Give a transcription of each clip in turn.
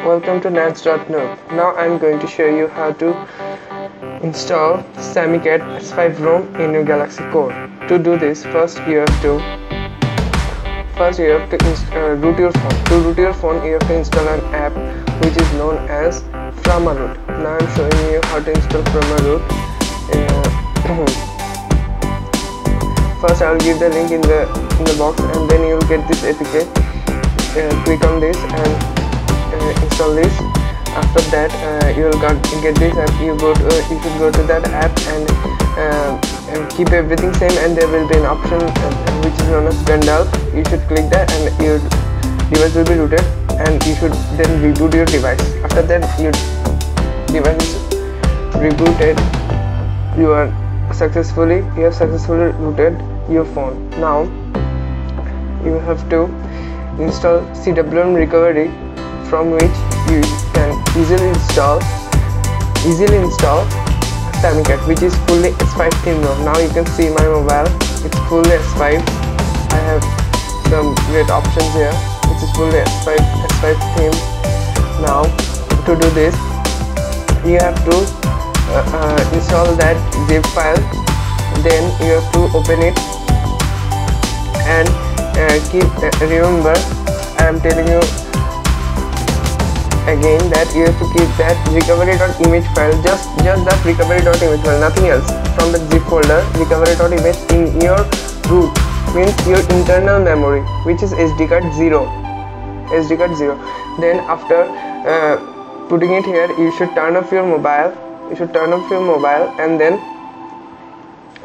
welcome to Nats.noob. Now I'm going to show you how to install SamiCat S5 ROM in your Galaxy Core. To do this, first you have to root your phone. To root your phone, you have to install an app which is known as Framaroot. Now I'm showing you how to install Framaroot. First I'll give the link in the box, and then you'll get this APK. Click on this and install this. After that you'll get this app. You should go to that app and keep everything same, and there will be an option which is known as Gandalf. You should click that and your device will be rooted, and you should then reboot your device. After that your device is rebooted. You have successfully rooted your phone. Now you have to install CWM recovery, from which you can easily install SamiCat, which is fully S5 theme ROM. Now you can see my mobile, it's fully S5. I have some great options here, which is fully S5 theme. Now to do this, you have to install that zip file, then you have to open it and remember, I am telling you again that you have to keep that recovery.image file, just that recovery.image file, nothing else, from the zip folder recovery.image in your root, means your internal memory, which is SD card 0. Then after putting it here, you should turn off your mobile, and then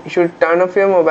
you should turn off your mobile